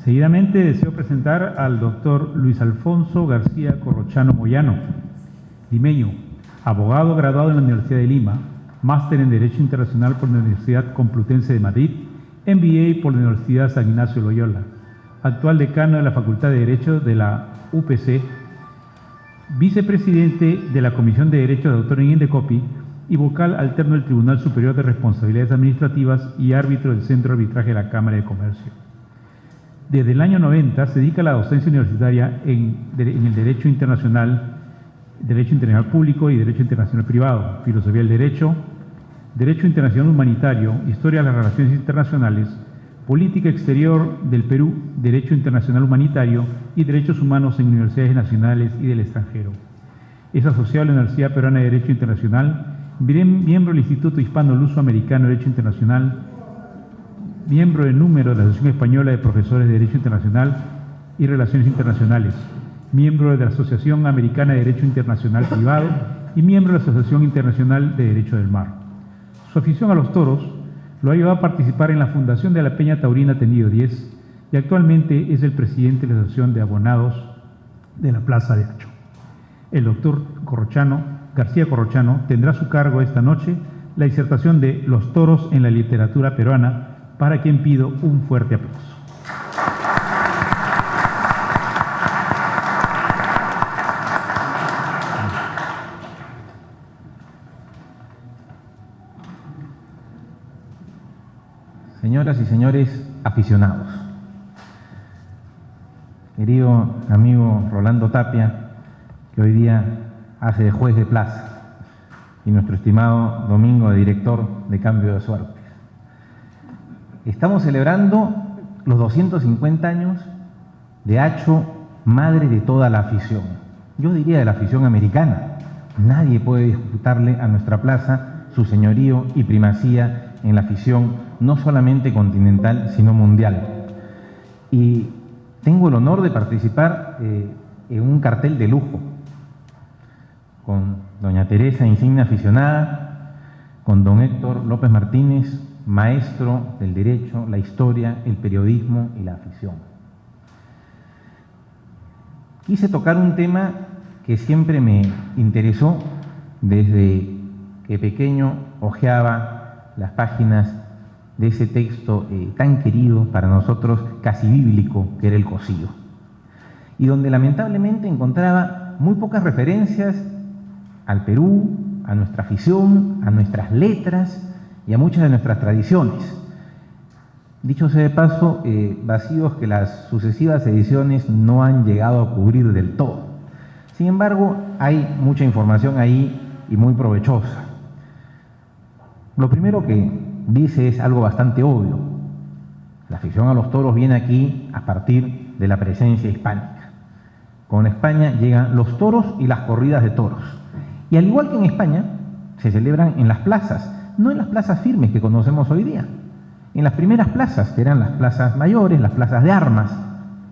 Seguidamente deseo presentar al doctor Luis Alfonso García Corrochano Moyano, limeño, abogado graduado en la Universidad de Lima, máster en Derecho Internacional por la Universidad Complutense de Madrid, MBA por la Universidad San Ignacio de Loyola, actual decano de la Facultad de Derecho de la UPC, vicepresidente de la Comisión de Derechos de Autor en Indecopi y vocal alterno del Tribunal Superior de Responsabilidades Administrativas y árbitro del Centro de Arbitraje de la Cámara de Comercio. Desde el año 90 se dedica a la docencia universitaria en el Derecho Internacional Público y Derecho Internacional Privado, Filosofía del Derecho, Derecho Internacional Humanitario, Historia de las Relaciones Internacionales, Política Exterior del Perú, Derecho Internacional Humanitario y Derechos Humanos en universidades nacionales y del extranjero. Es asociado a la Universidad Peruana de Derecho Internacional, miembro del Instituto Hispano-Luso-Americano de Derecho Internacional, miembro del número de la Asociación Española de Profesores de Derecho Internacional y Relaciones Internacionales, miembro de la Asociación Americana de Derecho Internacional Privado y miembro de la Asociación Internacional de Derecho del Mar. Su afición a los toros lo ha llevado a participar en la fundación de la Peña Taurina Tendido 10 y actualmente es el presidente de la Asociación de Abonados de la Plaza de Hacho. El doctor García Corrochano tendrá a su cargo esta noche la disertación de Los toros en la literatura peruana, para quien pido un fuerte aplauso. Señoras y señores aficionados, querido amigo Rolando Tapia, que hoy día hace de juez de plaza, y nuestro estimado Domingo, de director de Cambio de Suerte. Estamos celebrando los 250 años de Hacho, madre de toda la afición. Yo diría de la afición americana. Nadie puede disputarle a nuestra plaza su señorío y primacía en la afición, no solamente continental, sino mundial. Y tengo el honor de participar en un cartel de lujo, con doña Teresa, insignia aficionada, con don Héctor López Martínez, maestro del derecho, la historia, el periodismo y la afición. Quise tocar un tema que siempre me interesó desde que pequeño hojeaba las páginas de ese texto tan querido para nosotros, casi bíblico, que era el Cosío, y donde lamentablemente encontraba muy pocas referencias al Perú, a nuestra afición, a nuestras letras y a muchas de nuestras tradiciones. Dicho sea de paso, vacíos que las sucesivas ediciones no han llegado a cubrir del todo. Sin embargo, hay mucha información ahí y muy provechosa. Lo primero que dice es algo bastante obvio. La afición a los toros viene aquí a partir de la presencia hispánica. Con España llegan los toros y las corridas de toros. Y al igual que en España, se celebran en las plazas, no en las plazas firmes que conocemos hoy día, en las primeras plazas, que eran las plazas mayores, las plazas de armas.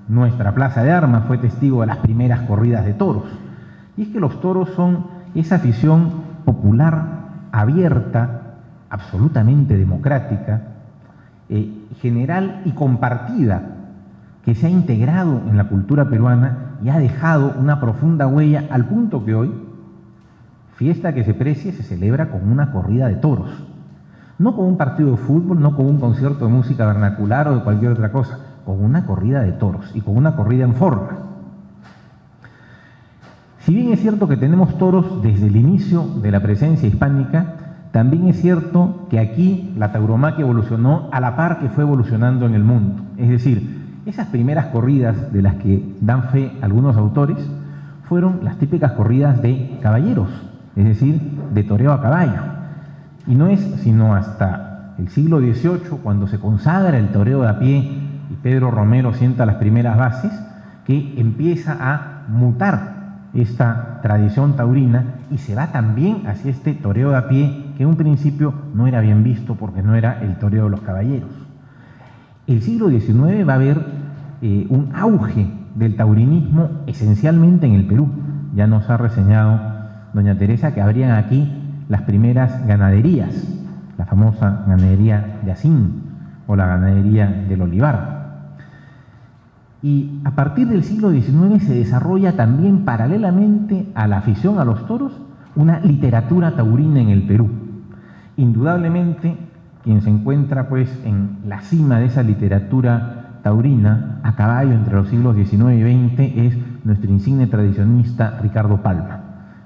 Nuestra plaza de armas fue testigo de las primeras corridas de toros. Y es que los toros son esa afición popular, abierta, absolutamente democrática, general y compartida, que se ha integrado en la cultura peruana y ha dejado una profunda huella, al punto que hoy, fiesta que se precie, se celebra con una corrida de toros. No con un partido de fútbol, no con un concierto de música vernacular o de cualquier otra cosa, con una corrida de toros y con una corrida en forma. Si bien es cierto que tenemos toros desde el inicio de la presencia hispánica, también es cierto que aquí la tauromaquia evolucionó a la par que fue evolucionando en el mundo. Es decir, esas primeras corridas de las que dan fe algunos autores fueron las típicas corridas de caballeros, es decir, de toreo a caballo. Y no es sino hasta el siglo XVIII, cuando se consagra el toreo de a pie y Pedro Romero sienta las primeras bases, que empieza a mutar esta tradición taurina y se va también hacia este toreo de a pie, que en un principio no era bien visto porque no era el toreo de los caballeros. El siglo XIX va a haber un auge del taurinismo esencialmente en el Perú. Ya nos ha reseñado doña Teresa que habrían aquí las primeras ganaderías, la famosa ganadería de Asín o la ganadería del Olivar. Y a partir del siglo XIX se desarrolla también, paralelamente a la afición a los toros, una literatura taurina en el Perú. Indudablemente, quien se encuentra pues en la cima de esa literatura taurina, a caballo entre los siglos XIX y XX, es nuestro insigne tradicionista Ricardo Palma.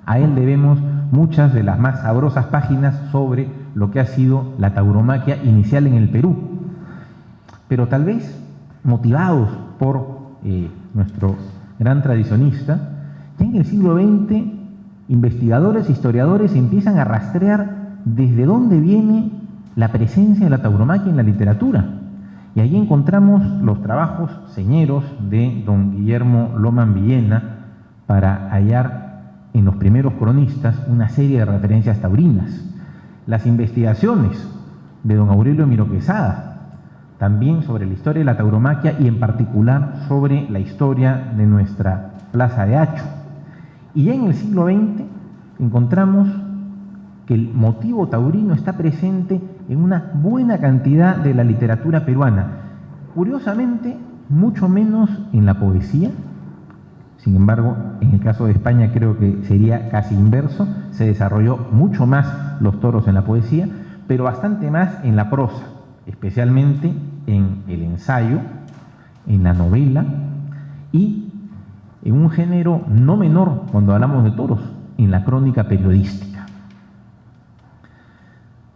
A él debemos muchas de las más sabrosas páginas sobre lo que ha sido la tauromaquia inicial en el Perú. Pero tal vez, motivados por nuestro gran tradicionista, ya en el siglo XX, investigadores e historiadores empiezan a rastrear desde dónde viene la presencia de la tauromaquia en la literatura. Y allí encontramos los trabajos señeros de don Guillermo Loman Villena para hallar en los primeros cronistas una serie de referencias taurinas. Las investigaciones de don Aurelio Miro Quesada, también sobre la historia de la tauromaquia y en particular sobre la historia de nuestra Plaza de Hacho. Y ya en el siglo XX encontramos que el motivo taurino está presente en una buena cantidad de la literatura peruana. Curiosamente, mucho menos en la poesía. Sin embargo, en el caso de España creo que sería casi inverso. Se desarrolló mucho más los toros en la poesía, pero bastante más en la prosa, especialmente en el ensayo, en la novela y en un género no menor cuando hablamos de toros, en la crónica periodística.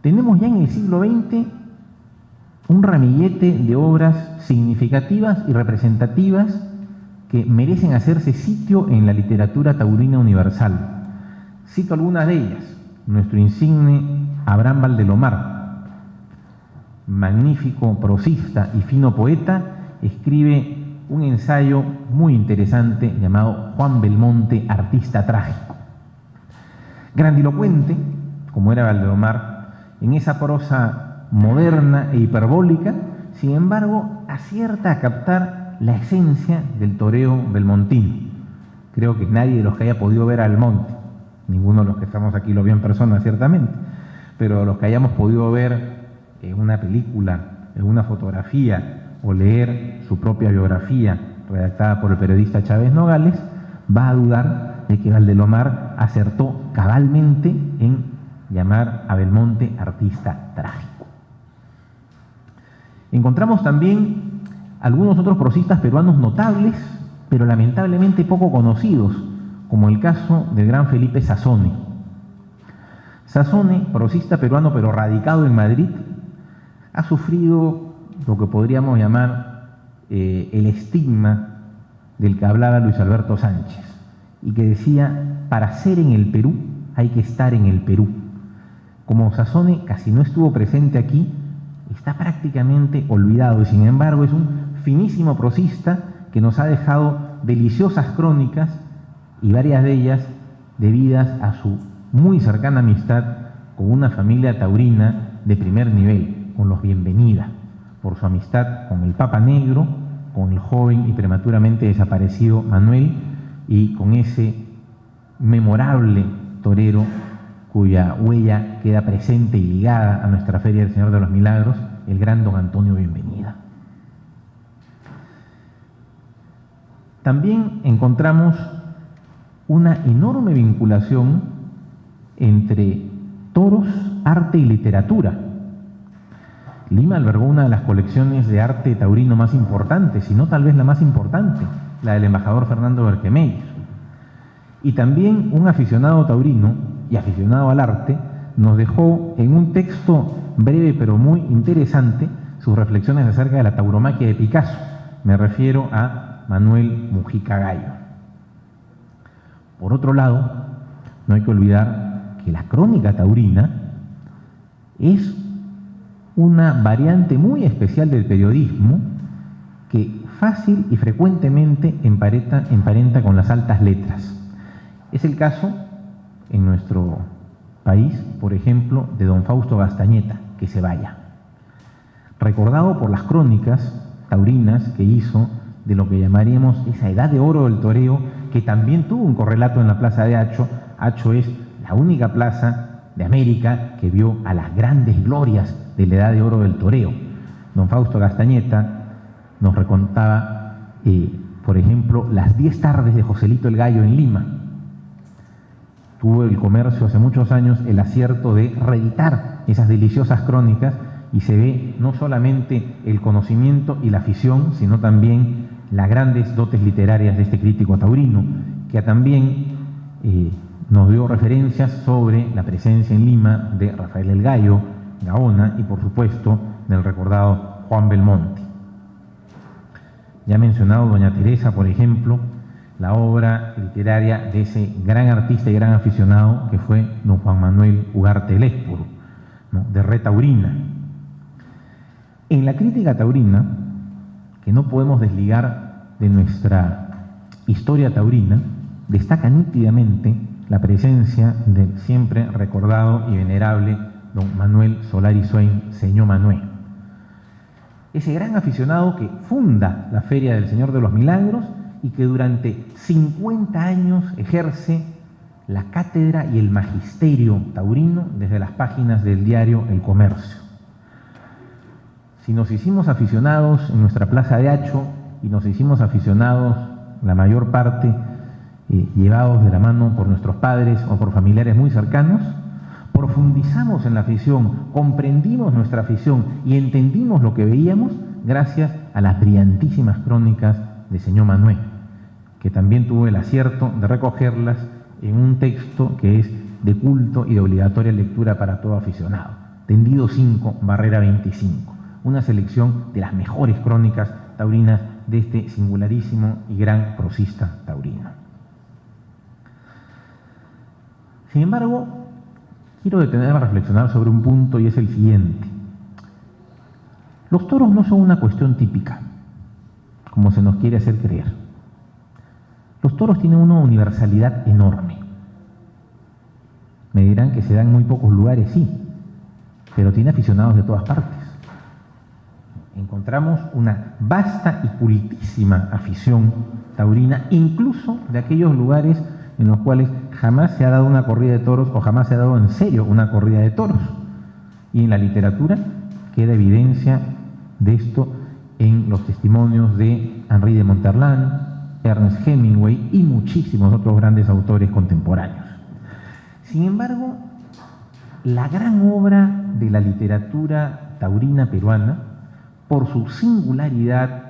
Tenemos ya en el siglo XX un ramillete de obras significativas y representativas que merecen hacerse sitio en la literatura taurina universal. Cito algunas de ellas. Nuestro insigne Abraham Valdelomar, magnífico prosista y fino poeta, escribe un ensayo muy interesante llamado Juan Belmonte, artista trágico. Grandilocuente, como era Valdelomar, en esa prosa moderna e hiperbólica, sin embargo, acierta a captar la esencia del toreo belmontino. Creo que nadie de los que haya podido ver a Belmonte, ninguno de los que estamos aquí lo vio en persona, ciertamente, pero los que hayamos podido ver en una película, en una fotografía o leer su propia biografía redactada por el periodista Chávez Nogales, va a dudar de que Valdelomar acertó cabalmente en llamar a Belmonte artista trágico. Encontramos también algunos otros prosistas peruanos notables, pero lamentablemente poco conocidos, como el caso del gran Felipe Sassone. Sassone, prosista peruano pero radicado en Madrid, ha sufrido lo que podríamos llamar el estigma del que hablaba Luis Alberto Sánchez, y que decía, para ser en el Perú hay que estar en el Perú. Como Sassone casi no estuvo presente aquí, está prácticamente olvidado, y sin embargo es un finísimo prosista que nos ha dejado deliciosas crónicas, y varias de ellas debidas a su muy cercana amistad con una familia taurina de primer nivel, con los Bienvenida, por su amistad con el Papa Negro, con el joven y prematuramente desaparecido Manuel, y con ese memorable torero cuya huella queda presente y ligada a nuestra Feria del Señor de los Milagros, el gran don Antonio Bienvenida. También encontramos una enorme vinculación entre toros, arte y literatura. Lima albergó una de las colecciones de arte taurino más importantes, si no tal vez la más importante, la del embajador Fernando Berkemeyer. Y también un aficionado taurino y aficionado al arte nos dejó en un texto breve pero muy interesante sus reflexiones acerca de la tauromaquia de Picasso. Me refiero a Manuel Mujica Gallo. Por otro lado, no hay que olvidar que la crónica taurina es una variante muy especial del periodismo que fácil y frecuentemente emparenta con las altas letras. Es el caso en nuestro país, por ejemplo, de don Fausto Gastañeta, que se vaya. Recordado por las crónicas taurinas que hizo de lo que llamaríamos esa edad de oro del toreo, que también tuvo un correlato en la plaza de Hacho. Hacho es la única plaza de América que vio a las grandes glorias de la edad de oro del toreo. Don Fausto Gastañeta nos recontaba por ejemplo, las 10 tardes de Joselito el Gallo en Lima. Tuvo el Comercio hace muchos años el acierto de reeditar esas deliciosas crónicas y se ve no solamente el conocimiento y la afición, sino también las grandes dotes literarias de este crítico taurino, que también nos dio referencias sobre la presencia en Lima de Rafael el Gallo, Gaona y por supuesto del recordado Juan Belmonte. Ya he mencionado Doña Teresa, por ejemplo, la obra literaria de ese gran artista y gran aficionado que fue don Juan Manuel Ugarte Lespuro, ¿no?, de Re Taurina. En la crítica taurina, que no podemos desligar de nuestra historia taurina, destaca nítidamente la presencia del siempre recordado y venerable don Manuel Solari Swain, señor Manuel. Ese gran aficionado que funda la Feria del Señor de los Milagros y que durante 50 años ejerce la cátedra y el magisterio taurino desde las páginas del diario El Comercio. Si nos hicimos aficionados en nuestra Plaza de Hacho y nos hicimos aficionados, la mayor parte, llevados de la mano por nuestros padres o por familiares muy cercanos, profundizamos en la afición, comprendimos nuestra afición y entendimos lo que veíamos gracias a las brillantísimas crónicas de señor Manuel, que también tuvo el acierto de recogerlas en un texto que es de culto y de obligatoria lectura para todo aficionado, Tendido 5, Barrera 25, una selección de las mejores crónicas taurinas de este singularísimo y gran prosista taurino. Sin embargo, quiero detenerme a reflexionar sobre un punto y es el siguiente. Los toros no son una cuestión típica, como se nos quiere hacer creer. Los toros tienen una universalidad enorme. Me dirán que se dan en muy pocos lugares, sí, pero tiene aficionados de todas partes. Encontramos una vasta y cultísima afición taurina, incluso de aquellos lugares en los cuales jamás se ha dado una corrida de toros o jamás se ha dado en serio una corrida de toros. Y en la literatura queda evidencia de esto en los testimonios de Henri de Monterland, Ernest Hemingway y muchísimos otros grandes autores contemporáneos. Sin embargo, la gran obra de la literatura taurina peruana, por su singularidad,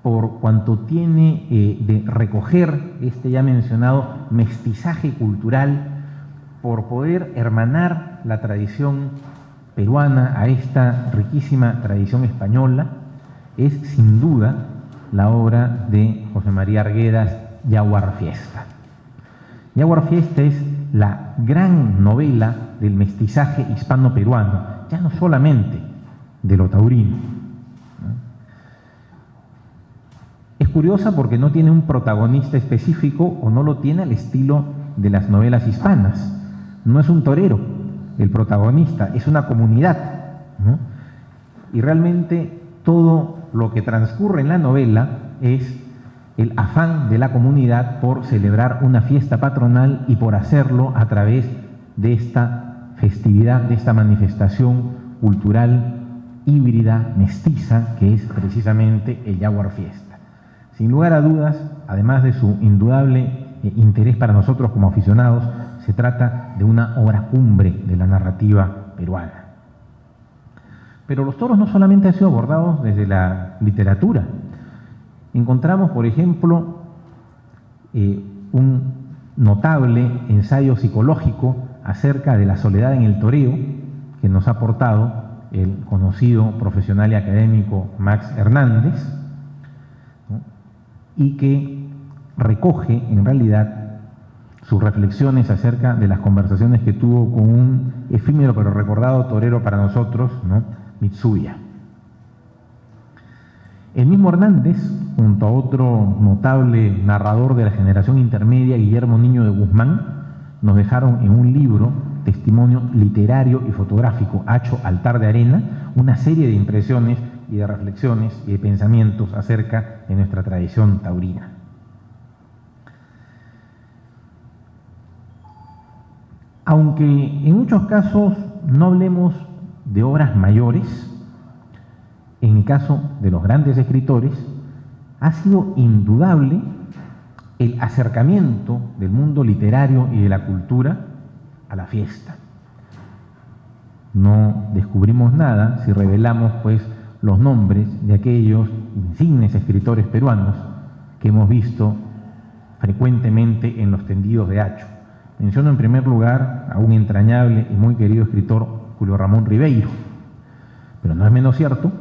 por cuanto tiene de recoger este ya mencionado mestizaje cultural, por poder hermanar la tradición peruana a esta riquísima tradición española, es sin duda la obra de José María Arguedas, Yaguar Fiesta. Yaguar Fiesta es la gran novela del mestizaje hispano-peruano, ya no solamente de lo taurino. Es curiosa porque no tiene un protagonista específico o no lo tiene al estilo de las novelas hispanas. No es un torero el protagonista, es una comunidad, ¿no? Y realmente todo lo que transcurre en la novela es el afán de la comunidad por celebrar una fiesta patronal y por hacerlo a través de esta festividad, de esta manifestación cultural híbrida, mestiza, que es precisamente el Yaguar Fiesta. Sin lugar a dudas, además de su indudable interés para nosotros como aficionados, se trata de una obra cumbre de la narrativa peruana. Pero los toros no solamente han sido abordados desde la literatura. Encontramos, por ejemplo, un notable ensayo psicológico acerca de la soledad en el toreo que nos ha aportado el conocido profesional y académico Max Hernández, ¿no?, y que recoge en realidad sus reflexiones acerca de las conversaciones que tuvo con un efímero pero recordado torero para nosotros, ¿no?, Mitsuya. El mismo Hernández, junto a otro notable narrador de la generación intermedia, Guillermo Niño de Guzmán, nos dejaron en un libro, testimonio literario y fotográfico, Hacho Altar de Arena, una serie de impresiones y de reflexiones y de pensamientos acerca de nuestra tradición taurina. Aunque en muchos casos no hablemos de obras mayores, en el caso de los grandes escritores, ha sido indudable el acercamiento del mundo literario y de la cultura a la fiesta. No descubrimos nada si revelamos, pues, los nombres de aquellos insignes escritores peruanos que hemos visto frecuentemente en los tendidos de Hacho. Menciono en primer lugar a un entrañable y muy querido escritor, Julio Ramón Ribeiro, pero no es menos cierto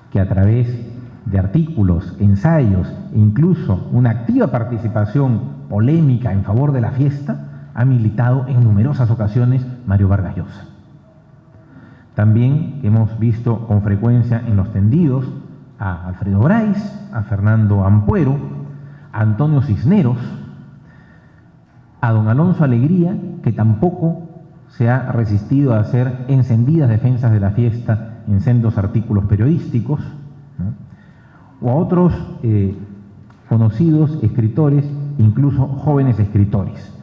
que a través de artículos, ensayos e incluso una activa participación polémica en favor de la fiesta, ha militado en numerosas ocasiones Mario Vargas Llosa. También hemos visto con frecuencia en los tendidos a Alfredo Brais, a Fernando Ampuero, a Antonio Cisneros, a don Alonso Alegría, que tampoco se ha resistido a hacer encendidas defensas de la fiesta en sendos artículos periodísticos, ¿no? O a otros conocidos escritores, incluso jóvenes escritores,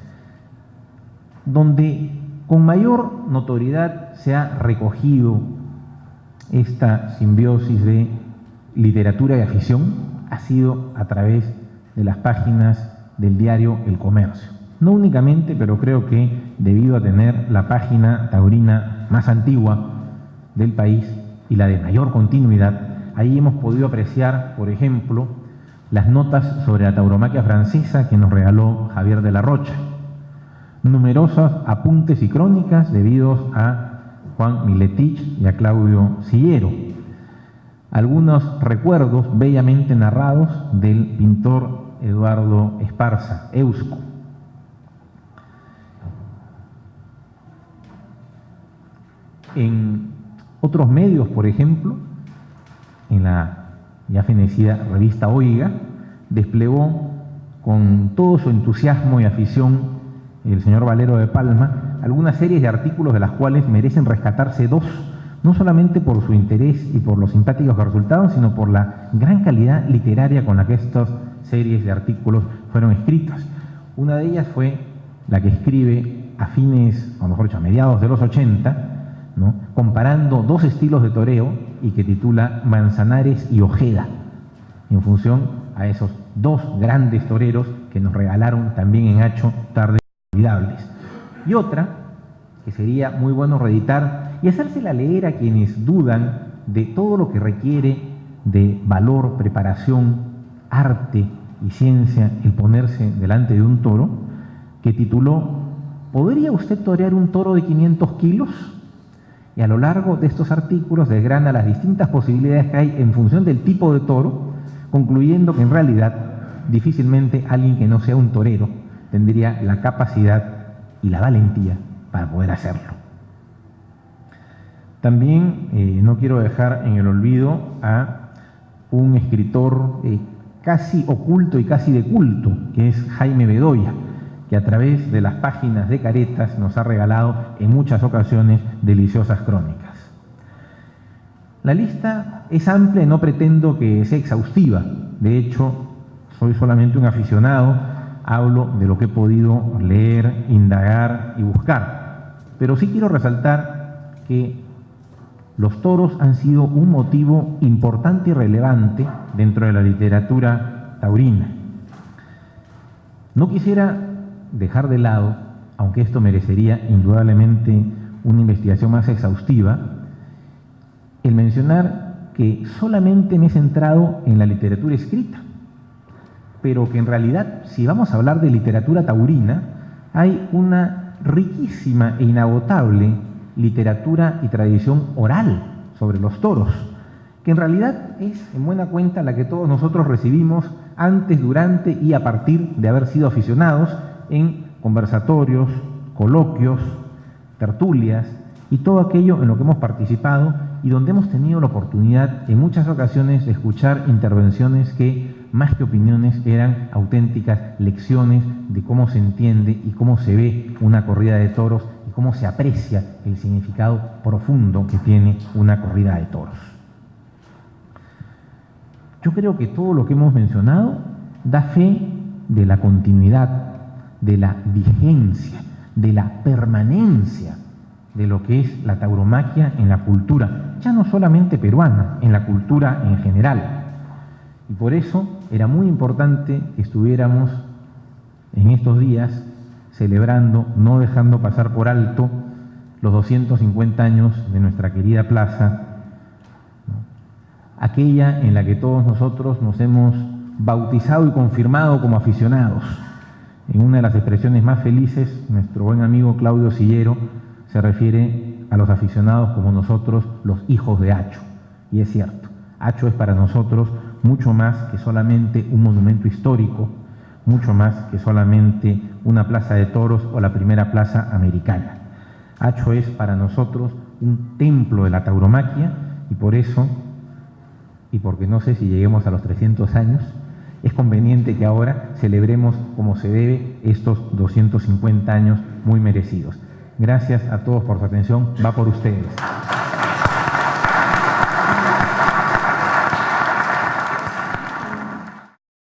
donde con mayor notoriedad se ha recogido esta simbiosis de literatura y afición, ha sido a través de las páginas del diario El Comercio. No únicamente, pero creo que debido a tener la página taurina más antigua del país y la de mayor continuidad, ahí hemos podido apreciar, por ejemplo, las notas sobre la tauromaquia francesa que nos regaló Javier de la Rocha, numerosos apuntes y crónicas debidos a Juan Miletich y a Claudio Sillero, algunos recuerdos bellamente narrados del pintor Eduardo Esparza, Eusco. En otros medios, por ejemplo, en la ya fenecida revista Oiga, desplegó con todo su entusiasmo y afición el señor Valero de Palma algunas series de artículos de las cuales merecen rescatarse dos, no solamente por su interés y por los simpáticos resultados, sino por la gran calidad literaria con la que estas series de artículos fueron escritas. Una de ellas fue la que escribe a fines, o mejor dicho, a mediados de los 80, ¿no?, comparando dos estilos de toreo y que titula Manzanares y Ojeda, en función a esos dos grandes toreros que nos regalaron también en Hacho tardes inolvidables. Y otra, que sería muy bueno reeditar y hacérsela leer a quienes dudan de todo lo que requiere de valor, preparación, arte y ciencia el ponerse delante de un toro, que tituló ¿Podría usted torear un toro de 500 kilos? Y a lo largo de estos artículos desgrana las distintas posibilidades que hay en función del tipo de toro, concluyendo que en realidad difícilmente alguien que no sea un torero tendría la capacidad y la valentía para poder hacerlo. También no quiero dejar en el olvido a un escritor casi oculto y casi de culto, que es Jaime Bedoya, que a través de las páginas de Caretas nos ha regalado en muchas ocasiones deliciosas crónicas. La lista es amplia y no pretendo que sea exhaustiva. De hecho, soy solamente un aficionado, hablo de lo que he podido leer, indagar y buscar. Pero sí quiero resaltar que los toros han sido un motivo importante y relevante dentro de la literatura taurina. No quisiera dejar de lado, aunque esto merecería indudablemente una investigación más exhaustiva, el mencionar que solamente me he centrado en la literatura escrita, pero que en realidad, si vamos a hablar de literatura taurina, hay una riquísima e inagotable literatura y tradición oral sobre los toros, que en realidad es en buena cuenta la que todos nosotros recibimos antes, durante y a partir de haber sido aficionados en conversatorios, coloquios, tertulias y todo aquello en lo que hemos participado y donde hemos tenido la oportunidad en muchas ocasiones de escuchar intervenciones que, más que opiniones, eran auténticas lecciones de cómo se entiende y cómo se ve una corrida de toros y cómo se aprecia el significado profundo que tiene una corrida de toros. Yo creo que todo lo que hemos mencionado da fe de la continuidad, de la vigencia, de la permanencia de lo que es la tauromaquia en la cultura, ya no solamente peruana, en la cultura en general. Y por eso era muy importante que estuviéramos en estos días celebrando, no dejando pasar por alto los 250 años de nuestra querida plaza, ¿no? Aquella en la que todos nosotros nos hemos bautizado y confirmado como aficionados. En una de las expresiones más felices, nuestro buen amigo Claudio Sillero se refiere a los aficionados como nosotros, los hijos de Hacho. Y es cierto, Hacho es para nosotros mucho más que solamente un monumento histórico, mucho más que solamente una plaza de toros o la primera plaza americana. Hacho es para nosotros un templo de la tauromaquia y por eso, y porque no sé si lleguemos a los 300 años, es conveniente que ahora celebremos como se debe estos 250 años muy merecidos. Gracias a todos por su atención. Va por ustedes.